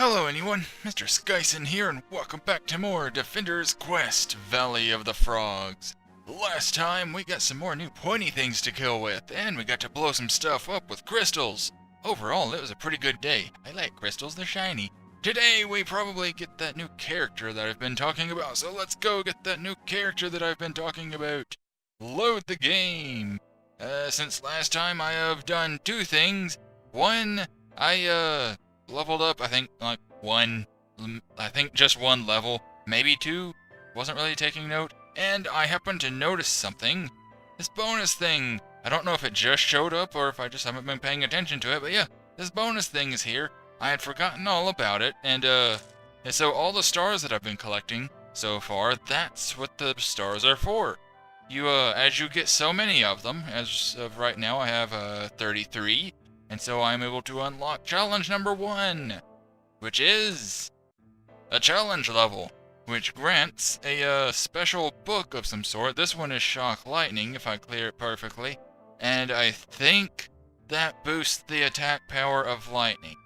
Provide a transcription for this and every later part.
Hello anyone, Mr. Skyson here, and welcome back to more Defender's Quest, Valley of the Frogs. Last time, we got some more new pointy things to kill with, and we got to blow some stuff up with crystals. Overall, it was a pretty good day. I like crystals, they're shiny. Today, we probably get that new character that I've been talking about, so let's go get that new character that I've been talking about. Load the game! Since last time, I have done two things. One, I, leveled up, I think, like just one level, maybe two, wasn't really taking note, and I happened to notice something, this bonus thing. I don't know if it just showed up or if I just haven't been paying attention to it, but yeah, this bonus thing is here. I had forgotten all about it, and so all the stars that I've been collecting so far, that's what the stars are for. You, as you get so many of them, as of right now I have, 33, and so I'm able to unlock challenge number 1, which is a challenge level, which grants a special book of some sort. This one is Shock Lightning, if I clear it perfectly, and I think that boosts the attack power of lightning.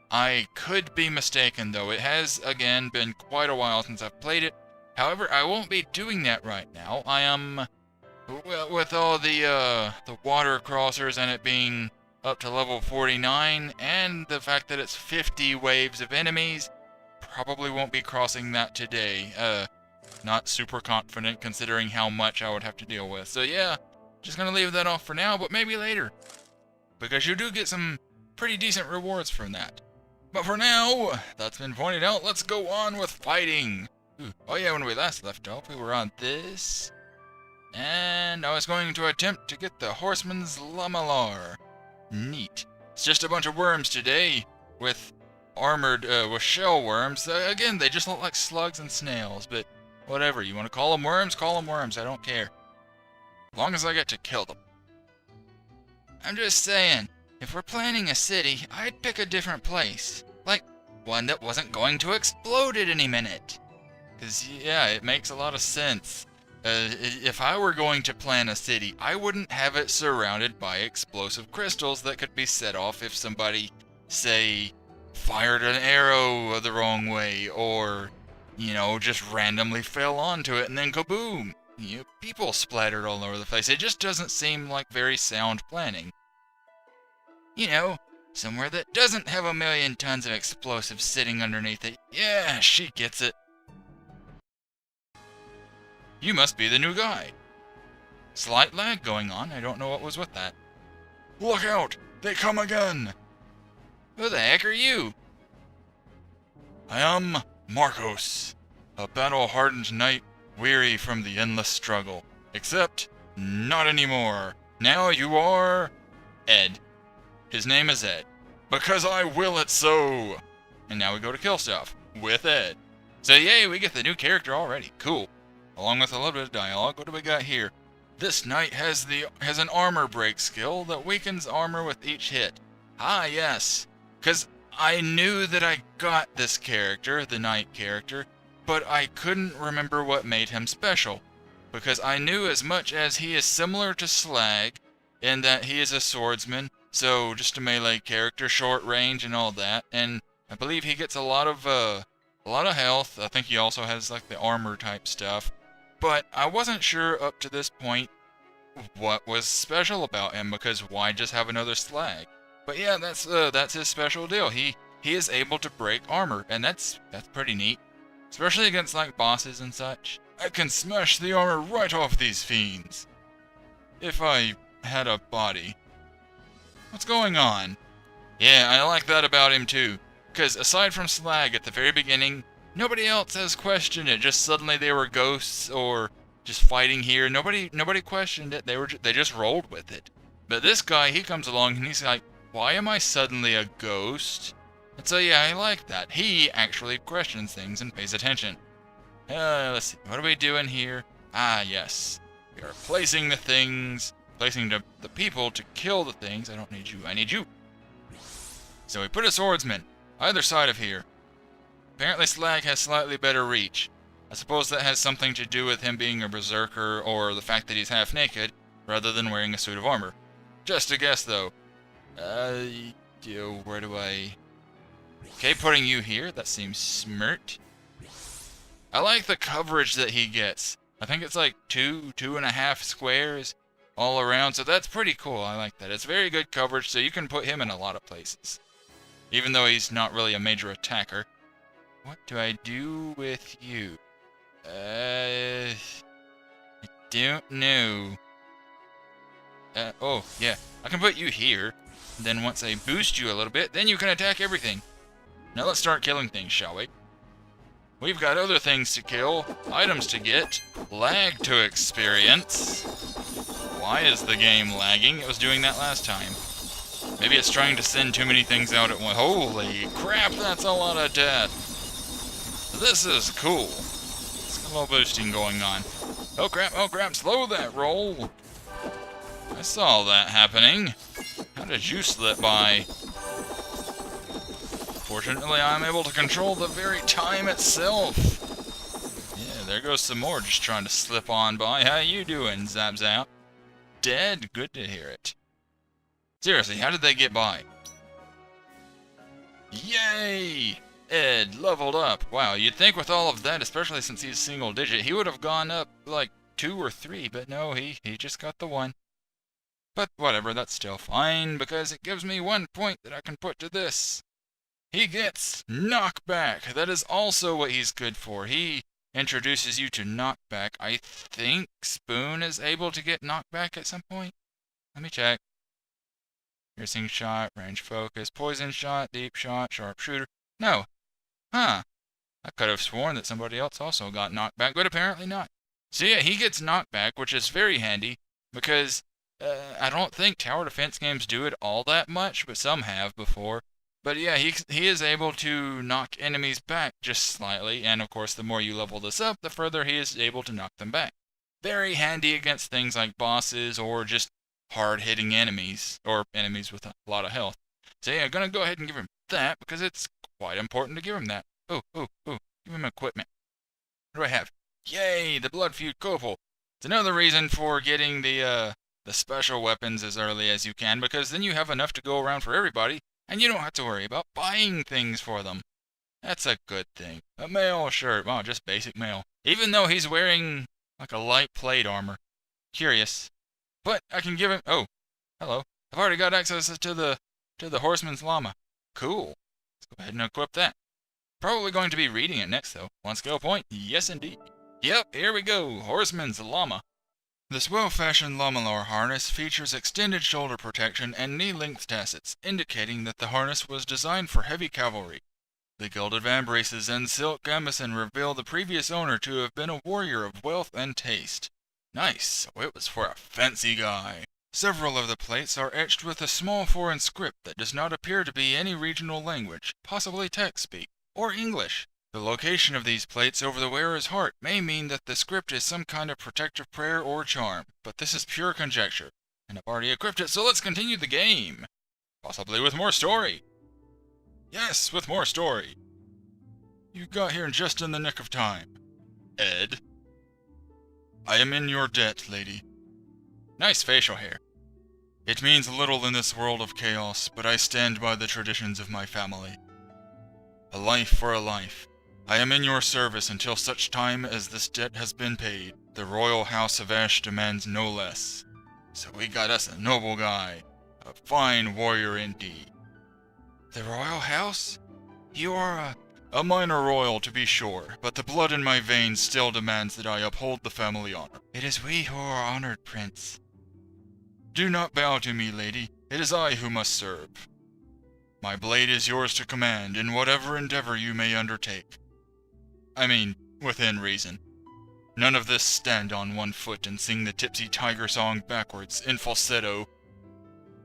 I could be mistaken though, it has again been quite a while since I've played it. However, I won't be doing that right now. I am, well, with all the water crossers and it being up to level 49, and the fact that it's 50 waves of enemies, probably won't be crossing that today. Not super confident considering how much I would have to deal with. So yeah, just gonna leave that off for now, but maybe later, because you do get some pretty decent rewards from that. But for now, that's been pointed out, let's go on with fighting. Oh yeah, when we last left off, we were on this, and I was going to attempt to get the Horseman's Lamalar. Neat. It's just a bunch of worms today, with armored, with shell worms. Again, they just look like slugs and snails, but whatever. You want to call them worms, I don't care. As long as I get to kill them. I'm just saying, if we're planning a city, I'd pick a different place. Like, one that wasn't going to explode at any minute. 'Cause, yeah, it makes a lot of sense. If I were going to plan a city, I wouldn't have it surrounded by explosive crystals that could be set off if somebody, say, fired an arrow the wrong way, or, you know, just randomly fell onto it and then kaboom! You know, people splattered all over the place. It just doesn't seem like very sound planning. You know, somewhere that doesn't have a million tons of explosives sitting underneath it. Yeah, she gets it. You must be the new guy. Slight lag going on, I don't know what was with that. Look out! They come again! Who the heck are you? I am Marcos, a battle-hardened knight weary from the endless struggle. Except, not anymore. Now you are Ed. His name is Ed. Because I will it so! And now we go to kill stuff with Ed. So yay, we get the new character already. Cool. Along with a little bit of dialogue, what do we got here? This knight has an armor break skill that weakens armor with each hit. Ah, yes. Because I knew that I got this character, the knight character, but I couldn't remember what made him special. Because I knew as much as he is similar to Slag, in that he is a swordsman, so just a melee character, short range and all that, and I believe he gets a lot of health. I think he also has like the armor type stuff. But I wasn't sure up to this point what was special about him, because why just have another Slag? But yeah, that's his special deal. He is able to break armor, and that's pretty neat. Especially against like bosses and such. I can smash the armor right off these fiends. If I had a body. What's going on? Yeah, I like that about him too. Because aside from Slag at the very beginning, nobody else has questioned it. Just suddenly they were ghosts or just fighting here. Nobody questioned it. They just rolled with it. But this guy, he comes along and he's like, why am I suddenly a ghost? And so yeah, I like that. He actually questions things and pays attention. Let's see. What are we doing here? Ah, yes. We are placing the things, placing the people to kill the things. I don't need you. I need you. So we put a swordsman either side of here. Apparently Slag has slightly better reach. I suppose that has something to do with him being a berserker, or the fact that he's half naked, rather than wearing a suit of armor. Just a guess, though. Where do I... Okay, putting you here, that seems smart. I like the coverage that he gets. I think it's like 2.5 squares all around, so that's pretty cool. I like that. It's very good coverage, so you can put him in a lot of places. Even though he's not really a major attacker. What do I do with you? I don't know. Oh, yeah. I can put you here. Then once I boost you a little bit, then you can attack everything. Now let's start killing things, shall we? We've got other things to kill, items to get, lag to experience. Why is the game lagging? It was doing that last time. Maybe it's trying to send too many things out at once. Holy crap, that's a lot of death. This is cool. There's a little boosting going on. Oh crap, slow that roll. I saw that happening. How did you slip by? Fortunately, I'm able to control the very time itself. Yeah, there goes some more just trying to slip on by. How you doing, Zap Zap? Dead? Good to hear it. Seriously, how did they get by? Yay! Ed leveled up. Wow, you'd think with all of that, especially since he's single digit, he would have gone up like 2 or 3, but no, he just got the 1. But whatever, that's still fine, because it gives me 1 point that I can put to this. He gets knockback. That is also what he's good for. He introduces you to knockback. I think Spoon is able to get knockback at some point. Let me check. Piercing shot, range focus, poison shot, deep shot, sharpshooter. No. Huh. I could have sworn that somebody else also got knocked back, but apparently not. So yeah, he gets knocked back, which is very handy, because I don't think tower defense games do it all that much, but some have before. But yeah, he is able to knock enemies back just slightly, and of course the more you level this up, the further he is able to knock them back. Very handy against things like bosses, or just hard-hitting enemies, or enemies with a lot of health. So yeah, I'm gonna go ahead and give him that, because it's quite important to give him that. Ooh, give him equipment. What do I have? Yay, the Blood Feud Copal. It's another reason for getting the special weapons as early as you can, because then you have enough to go around for everybody, and you don't have to worry about buying things for them. That's a good thing. A mail shirt. Wow, just basic mail. Even though he's wearing like a light plate armor. Curious. But I can give him... Oh, hello. I've already got access to the Horseman's Llama. Cool. Let's go ahead and equip that. Probably going to be reading it next, though. 1 skill point. Yes, indeed. Yep, here we go. Horseman's Llama. This well-fashioned lamellar harness features extended shoulder protection and knee-length tassets, indicating that the harness was designed for heavy cavalry. The gilded vambraces and silk gambeson reveal the previous owner to have been a warrior of wealth and taste. Nice, so it was for a fancy guy. Several of the plates are etched with a small foreign script that does not appear to be any regional language, possibly text-speak, or English. The location of these plates over the wearer's heart may mean that the script is some kind of protective prayer or charm, but this is pure conjecture, and I've already equipped it, so let's continue the game. Possibly with more story. Yes, with more story. You got here just in the nick of time. Ed. I am in your debt, lady. Nice facial hair. It means little in this world of chaos, but I stand by the traditions of my family. A life for a life. I am in your service until such time as this debt has been paid. The royal house of Ash demands no less. So we got us a noble guy. A fine warrior indeed. The royal house? You are a minor royal, to be sure, but the blood in my veins still demands that I uphold the family honor. It is we who are honored, Prince. Do not bow to me, lady. It is I who must serve. My blade is yours to command in whatever endeavor you may undertake. I mean, within reason. None of this stand on one foot and sing the Tipsy Tiger song backwards, in falsetto.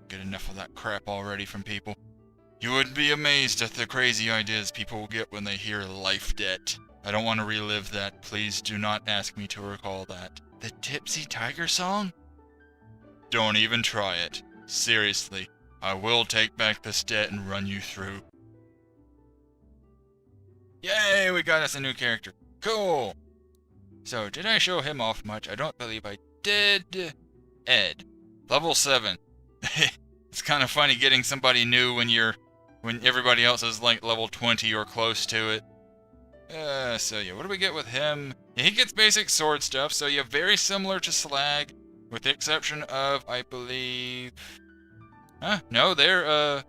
Get enough of that crap already from people. You would be amazed at the crazy ideas people get when they hear life debt. I don't want to relive that. Please do not ask me to recall that. The Tipsy Tiger song? Don't even try it. Seriously, I will take back this debt and run you through. Yay, we got us a new character. Cool. So, did I show him off much? I don't believe I did. Ed. Level 7. It's kind of funny getting somebody new when you're when everybody else is like level 20 or close to it. So yeah, what do we get with him? Yeah, he gets basic sword stuff, so yeah, very similar to Slag, with the exception of, I believe... No, they're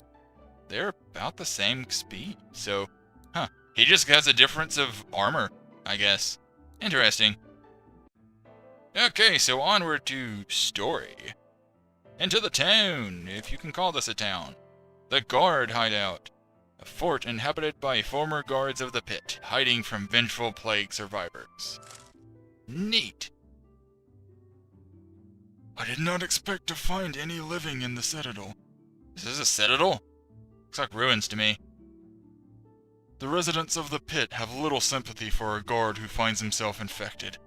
about the same speed, so, he just has a difference of armor, I guess. Interesting. Okay, so onward to story. Into the town, if you can call this a town. The guard hideout. A fort inhabited by former guards of the pit, hiding from vengeful plague survivors. Neat. I did not expect to find any living in the citadel. Is this a citadel? Looks like ruins to me. The residents of the pit have little sympathy for a guard who finds himself infected.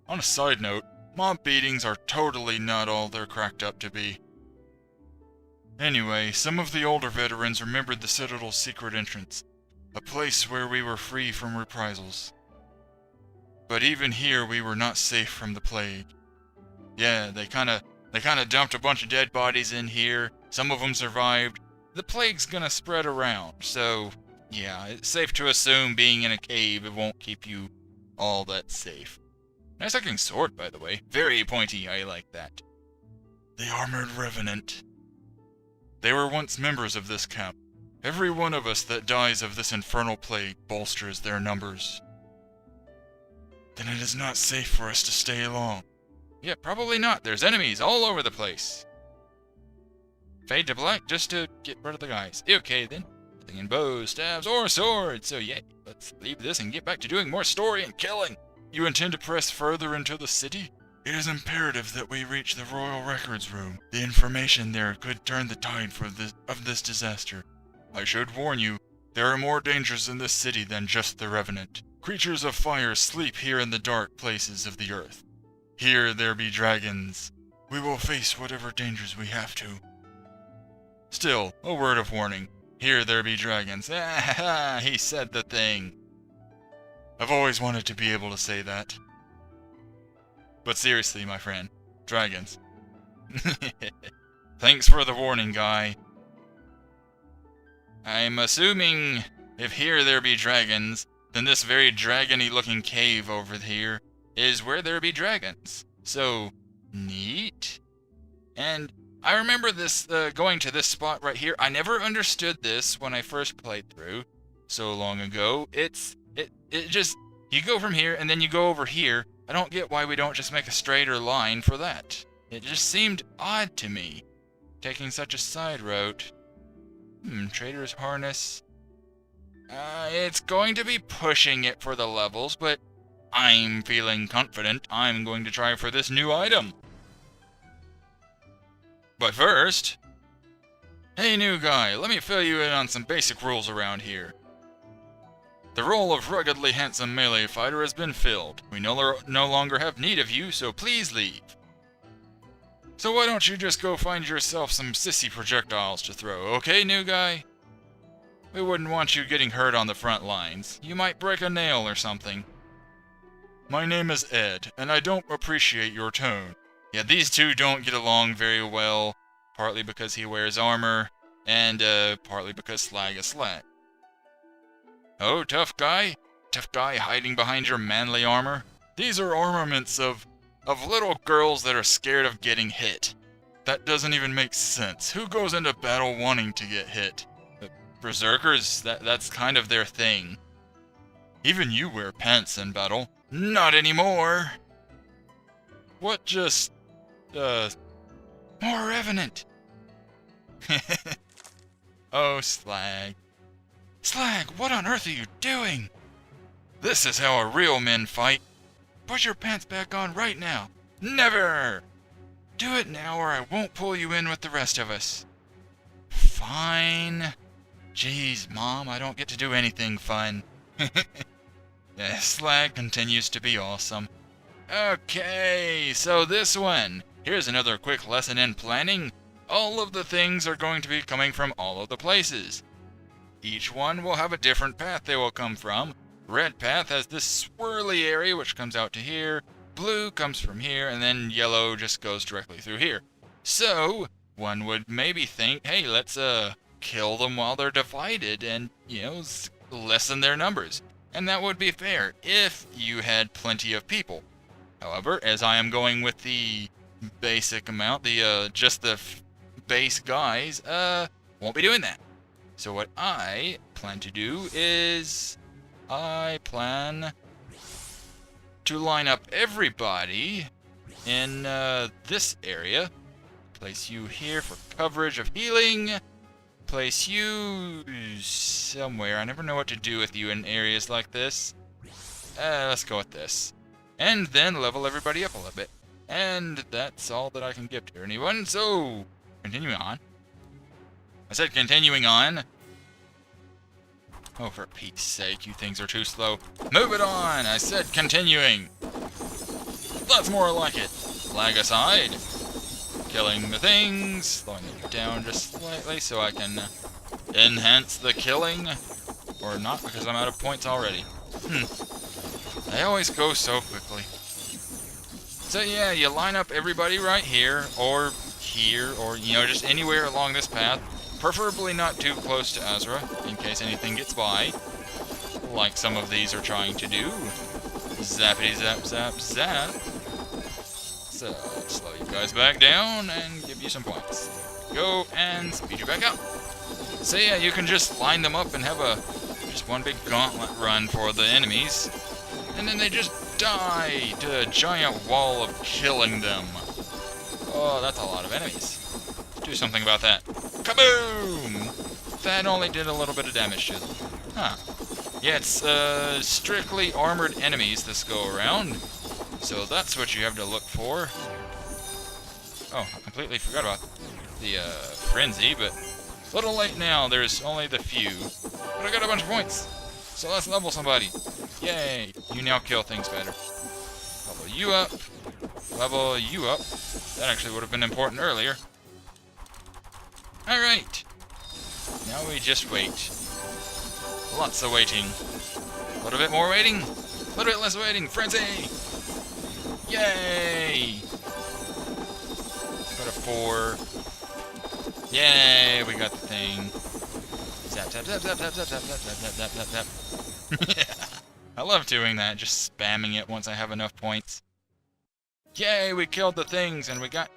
On a side note, mob beatings are totally not all they're cracked up to be. Anyway, some of the older veterans remembered the Citadel's secret entrance, a place where we were free from reprisals. But even here we were not safe from the plague. Yeah, they kinda dumped a bunch of dead bodies in here, some of them survived. The plague's gonna spread around, so yeah, it's safe to assume being in a cave, it won't keep you all that safe. Nice looking sword, by the way. Very pointy, I like that. The Armored Revenant. They were once members of this camp. Every one of us that dies of this infernal plague bolsters their numbers. Then it is not safe for us to stay long. Yeah, probably not. There's enemies all over the place. Fade to black just to get rid of the guys. Okay, then. Nothing in bows, stabs, or swords. So yeah, let's leave this and get back to doing more story and killing. You intend to press further into the city? It is imperative that we reach the Royal Records Room. The information there could turn the tide of this disaster. I should warn you, there are more dangers in this city than just the Revenant. Creatures of fire sleep here in the dark places of the earth. Here there be dragons. We will face whatever dangers we have to. Still, a word of warning. Here there be dragons. Ah ha! He said the thing. I've always wanted to be able to say that. But seriously, my friend, dragons. Thanks for the warning, guy. I'm assuming if here there be dragons, then this very dragony looking cave over here is where there be dragons. So, neat. And I remember this, going to this spot right here. I never understood this when I first played through so long ago. It just, you go from here and then you go over here. I don't get why we don't just make a straighter line for that. It just seemed odd to me, taking such a side route. Trader's Harness. It's going to be pushing it for the levels, but I'm feeling confident I'm going to try for this new item. But first... Hey new guy, let me fill you in on some basic rules around here. The role of ruggedly handsome melee fighter has been filled. We no longer have need of you, so please leave. So why don't you just go find yourself some sissy projectiles to throw, okay, new guy? We wouldn't want you getting hurt on the front lines. You might break a nail or something. My name is Ed, and I don't appreciate your tone. Yeah, these two don't get along very well, partly because he wears armor, and partly because Slag is Slag. Oh, tough guy? Tough guy hiding behind your manly armor? These are armaments of little girls that are scared of getting hit. That doesn't even make sense. Who goes into battle wanting to get hit? Berserkers, that's kind of their thing. Even you wear pants in battle. Not anymore! What just... More Revenant! Oh, Slag. Slag, what on earth are you doing? This is how a real men fight. Put your pants back on right now. Never! Do it now or I won't pull you in with the rest of us. Fine. Jeez, Mom, I don't get to do anything fun. Yeah, Slag continues to be awesome. Okay, so this one. Here's another quick lesson in planning. All of the things are going to be coming from all of the places. Each one will have a different path they will come from. Red path has this swirly area which comes out to here. Blue comes from here, and then yellow just goes directly through here. So, one would maybe think, hey, let's kill them while they're divided and, lessen their numbers. And that would be fair if you had plenty of people. However, as I am going with the basic amount, just the base guys, won't be doing that. So what I plan to do is I plan to line up everybody in this area. Place you here for coverage of healing. Place you somewhere. I never know what to do with you in areas like this. Let's go with this. And then level everybody up a little bit. And that's all that I can give to anyone, so continuing on. I said continuing on. Oh, for Pete's sake, you things are too slow. Move it on! I said continuing. That's more like it. Flag aside. Killing the things. Slowing it down just slightly so I can enhance the killing. Or not, because I'm out of points already. They always go so quickly. So yeah, you line up everybody right here, or just anywhere along this path. Preferably not too close to Azra, in case anything gets by. Like some of these are trying to do. Zappity zap zap zap. So, slow you guys back down and give you some points. Go and speed you back up. So yeah, you can just line them up and have just one big gauntlet run for the enemies. And then they just die to a giant wall of killing them. Oh, that's a lot of enemies. Do something about that. Kaboom! That only did a little bit of damage to them. Huh. Yeah, it's strictly armored enemies this go around. So that's what you have to look for. Oh, I completely forgot about the frenzy, but a little late now. There's only the few. But I got a bunch of points. So let's level somebody. Yay! You now kill things better. Level you up. Level you up. That actually would have been important earlier. Alright. Now we just wait. Lots of waiting. A little bit more waiting. A little bit less waiting. Frenzy! Yay! Got a 4. Yay! We got the thing. Zap, zap, zap, zap, zap, zap, zap, zap, zap, zap, zap, zap. Yeah. I love doing that, just spamming it once I have enough points. Yay, we killed the things and we got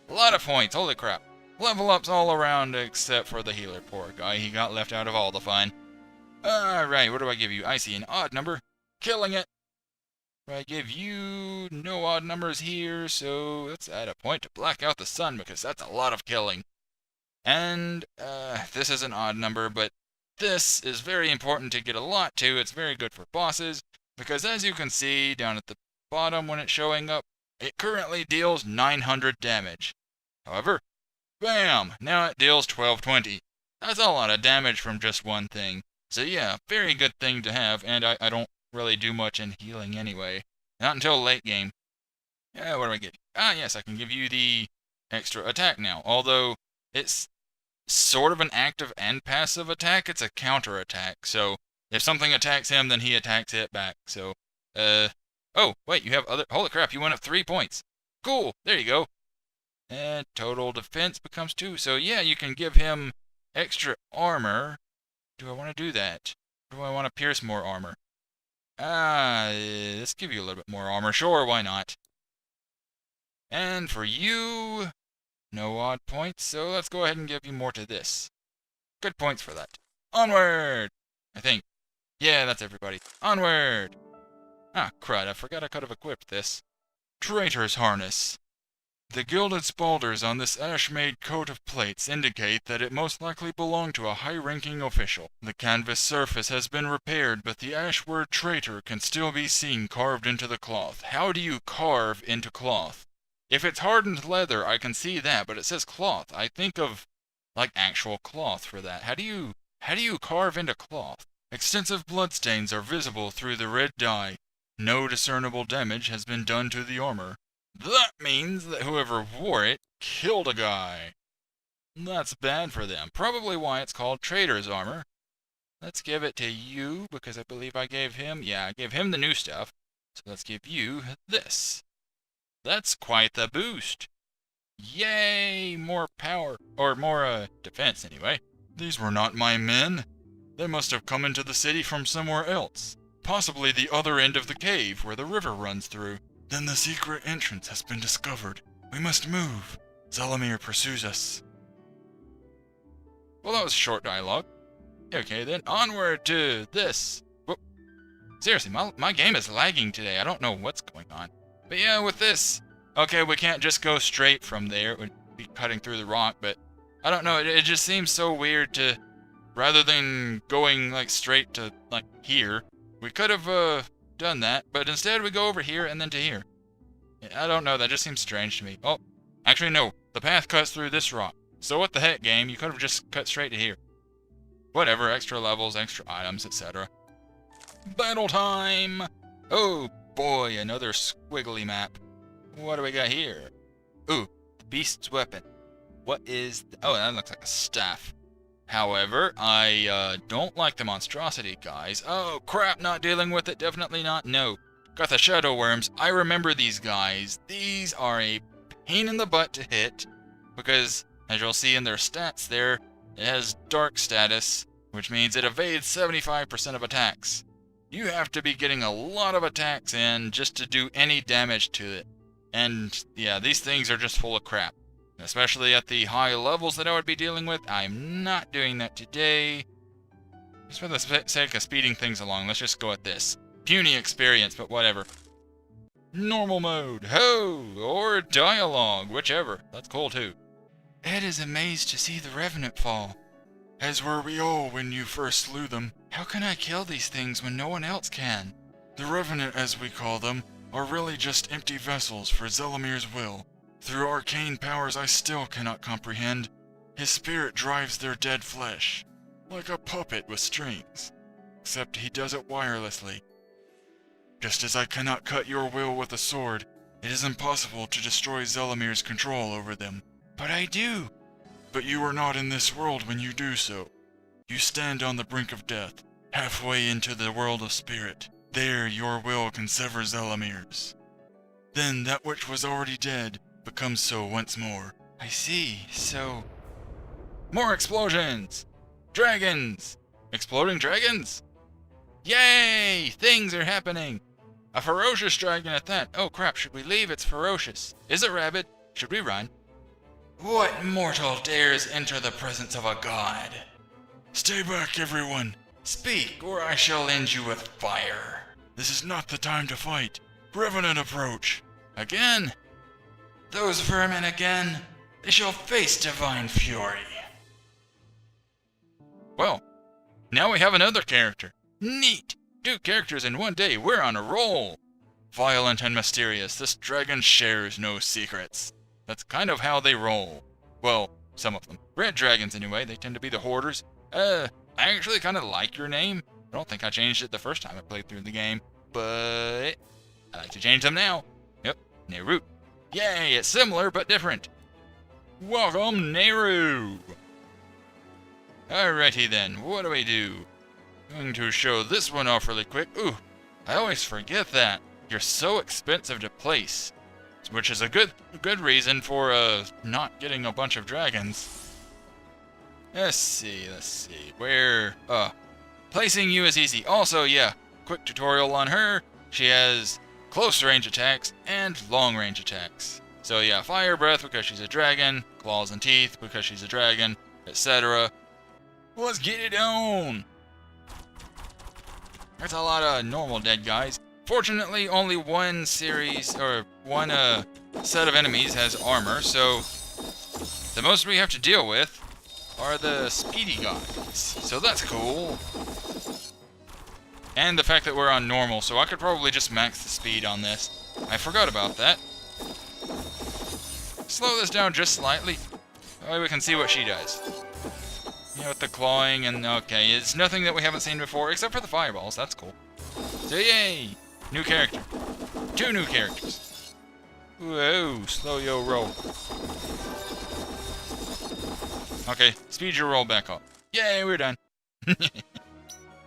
a lot of points. Holy crap. Level ups all around except for the healer. Poor guy, he got left out of all the fun. Alright, what do I give you? I see an odd number. Killing it. I give you no odd numbers here, so let's add a point to black out the sun because that's a lot of killing. And this is an odd number, but this is very important to get a lot to. It's very good for bosses because as you can see down at the bottom when it's showing up, it currently deals 900 damage. However, bam! Now it deals 1220. That's a lot of damage from just one thing. So yeah, very good thing to have, and I don't really do much in healing anyway. Not until late game. Yeah, what do I get? Ah, yes, I can give you the extra attack now. Although, it's sort of an active and passive attack. It's a counter attack. So, if something attacks him, then he attacks it back. So, oh, wait, you have other... Holy crap, you went up 3 points. Cool, there you go. And total defense becomes 2. So, yeah, you can give him extra armor. Do I want to do that? Or do I want to pierce more armor? Let's give you a little bit more armor. Sure, why not? And for you, no odd points, so let's go ahead and give you more to this. Good points for that. Onward! I think. Yeah, that's everybody. Onward! Ah, crud, I forgot I could have equipped this. Traitor's Harness. The gilded spaulders on this ash-made coat of plates indicate that it most likely belonged to a high-ranking official. The canvas surface has been repaired, but the ash word traitor can still be seen carved into the cloth. How do you carve into cloth? If it's hardened leather, I can see that, but it says cloth. I think of, like, actual cloth for that. How do you carve into cloth? Extensive bloodstains are visible through the red dye. No discernible damage has been done to the armor. That means that whoever wore it killed a guy. That's bad for them. Probably why it's called Traitor's Armor. Let's give it to you, because I believe I gave him... Yeah, I gave him the new stuff. So let's give you this. That's quite the boost. Yay! More power. Or more, defense, anyway. These were not my men. They must have come into the city from somewhere else. Possibly the other end of the cave where the river runs through. Then the secret entrance has been discovered. We must move. Zelamir pursues us. Well, that was short dialogue. Okay, then onward to this. Whoop. Seriously, my game is lagging today. I don't know what's going on. But yeah, with this. Okay, we can't just go straight from there. It would be cutting through the rock, but I don't know. It just seems so weird to, rather than going like straight to like here, we could have done that, but instead we go over here and then to here. I don't know, that just seems strange to me. Oh, actually no, the path cuts through this rock. So what the heck, game? You could have just cut straight to here. Whatever, extra levels, extra items, etc. Battle time! Oh boy, another squiggly map. What do we got here? Ooh, the beast's weapon. What is... oh, that looks like a staff. However, I don't like the monstrosity, guys. Oh, crap, not dealing with it, definitely not, no. Got the shadow worms. I remember these guys. These are a pain in the butt to hit, because, as you'll see in their stats there, it has dark status, which means it evades 75% of attacks. You have to be getting a lot of attacks in just to do any damage to it. And, yeah, these things are just full of crap. Especially at the high levels that I would be dealing with. I'm not doing that today. Just for the sake of speeding things along, let's just go at this. Puny experience, but whatever. Normal mode, ho! Or dialogue, whichever. That's cool too. Ed is amazed to see the Revenant fall. As were we all when you first slew them. How can I kill these things when no one else can? The Revenant, as we call them, are really just empty vessels for Zelamir's will. Through arcane powers I still cannot comprehend, his spirit drives their dead flesh, like a puppet with strings, except he does it wirelessly. Just as I cannot cut your will with a sword, it is impossible to destroy Zelamir's control over them. But I do! But you are not in this world when you do so. You stand on the brink of death, halfway into the world of spirit. There your will can sever Zelamir's. Then that which was already dead becomes so once more. I see, so... More explosions! Dragons! Exploding dragons? Yay! Things are happening! A ferocious dragon at that. Oh crap, should we leave? It's ferocious. Is it rabid? Should we run? What mortal dares enter the presence of a god? Stay back, everyone. Speak, or I shall end you with fire. This is not the time to fight. Revenant approach. Again? Those vermin again? They shall face divine fury. Well, now we have another character. Neat! 2 characters in one day, we're on a roll! Violent and mysterious, this dragon shares no secrets. That's kind of how they roll. Well, some of them. Red dragons anyway, they tend to be the hoarders. I actually kind of like your name. I don't think I changed it the first time I played through the game, but I like to change them now. Yep, Nehru. Yay, it's similar but different. Welcome, Nehru! Alrighty then, what do we do? Going to show this one off really quick. Ooh, I always forget that. You're so expensive to place. Which is a good reason for not getting a bunch of dragons. Let's see. Where placing you is easy. Also, yeah, quick tutorial on her. She has close range attacks and long range attacks. So yeah, fire breath because she's a dragon, claws and teeth because she's a dragon, etc. Let's get it on! That's a lot of normal dead guys. Fortunately, only one series, or one set of enemies has armor, so the most we have to deal with are the speedy guys. So that's cool. And the fact that we're on normal, so I could probably just max the speed on this. I forgot about that. Slow this down just slightly. That way we can see what she does. Yeah, with the clawing and okay, it's nothing that we haven't seen before, except for the fireballs, that's cool. So yay! New character. 2 new characters. Whoa, slow yo roll. Okay, speed your roll back up. Yay, we're done.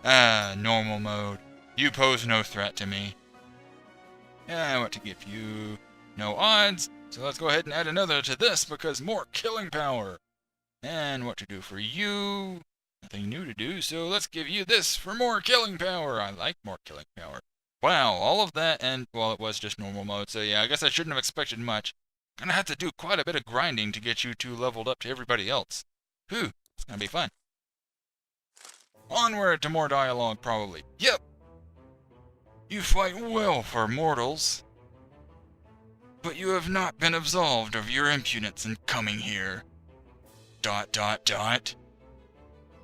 Normal mode. You pose no threat to me. What to give you? No odds, so let's go ahead and add another to this because more killing power. And what to do for you? Nothing new to do, so let's give you this for more killing power. I like more killing power. Wow, all of that, and, well, it was just normal mode, so yeah, I guess I shouldn't have expected much. Gonna have to do quite a bit of grinding to get you two leveled up to everybody else. Whew, it's gonna be fun. Onward to more dialogue, probably. Yep! You fight well for mortals, but you have not been absolved of your impudence in coming here. ...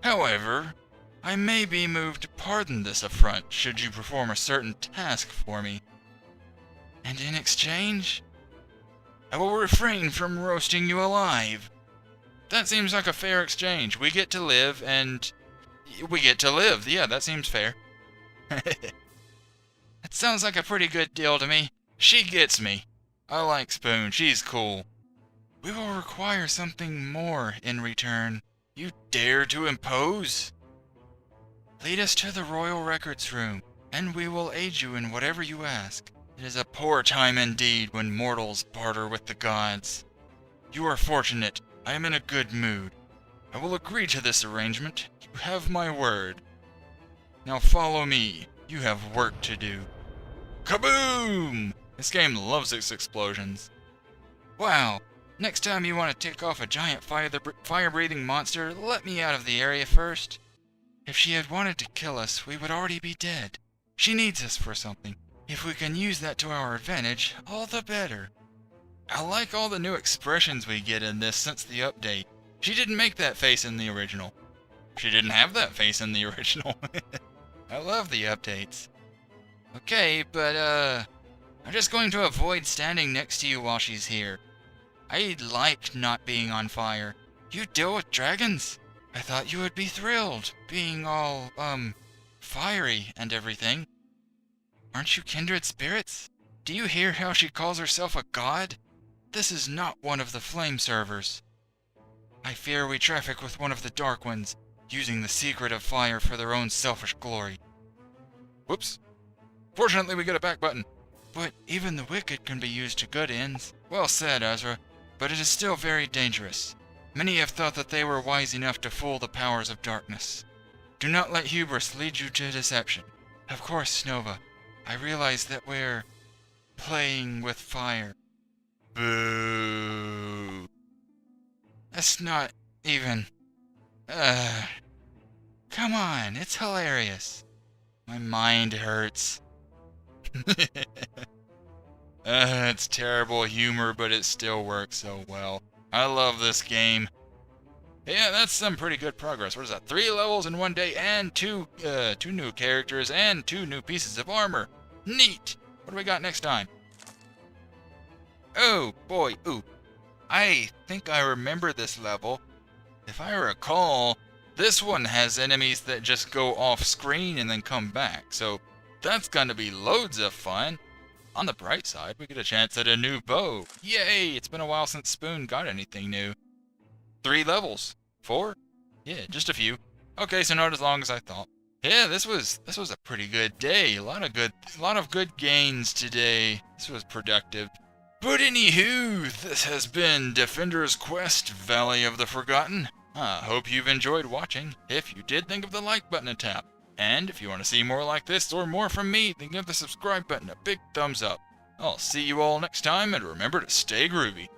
However, I may be moved to pardon this affront should you perform a certain task for me. And in exchange, I will refrain from roasting you alive. That seems like a fair exchange. We get to live, and we get to live. Yeah, that seems fair. That sounds like a pretty good deal to me. She gets me. I like Spoon. She's cool. We will require something more in return. You dare to impose? Lead us to the Royal Records Room, and we will aid you in whatever you ask. It is a poor time indeed when mortals barter with the gods. You are fortunate. I am in a good mood. I will agree to this arrangement. You have my word. Now follow me. You have work to do. Kaboom! This game loves its explosions. Wow. Next time you want to tick off a giant fire-breathing monster, let me out of the area first. If she had wanted to kill us, we would already be dead. She needs us for something. If we can use that to our advantage, all the better. I like all the new expressions we get in this since the update. She didn't make that face in the original. She didn't have that face in the original. I love the updates. Okay, but I'm just going to avoid standing next to you while she's here. I like not being on fire. You deal with dragons? I thought you would be thrilled, being all, fiery and everything. Aren't you kindred spirits? Do you hear how she calls herself a god? This is not one of the flame servers. I fear we traffic with one of the dark ones, using the secret of fire for their own selfish glory. Whoops. Fortunately, we get a back button. But even the wicked can be used to good ends. Well said, Ezra. But it is still very dangerous. Many have thought that they were wise enough to fool the powers of darkness. Do not let hubris lead you to deception. Of course, Nova. I realize that we're playing with fire. Boo. That's not even... Come on, it's hilarious. My mind hurts. It's terrible humor, but it still works so well. I love this game. Yeah, that's some pretty good progress. What is that? 3 levels in 1 day and two new characters and 2 new pieces of armor. Neat! What do we got next time? Oh, boy. Ooh. I think I remember this level. If I recall, this one has enemies that just go off screen and then come back. So that's gonna be loads of fun. On the bright side, we get a chance at a new bow. Yay! It's been a while since Spoon got anything new. 3 levels. 4? Yeah, just a few. Okay, so not as long as I thought. Yeah, this was a pretty good day. A lot of good gains today. This was productive. But anywho, this has been Defender's Quest: Valley of the Forgotten. I hope you've enjoyed watching. If you did, think of the like button and tap. And if you want to see more like this or more from me, then give the subscribe button a big thumbs up. I'll see you all next time, and remember to stay groovy.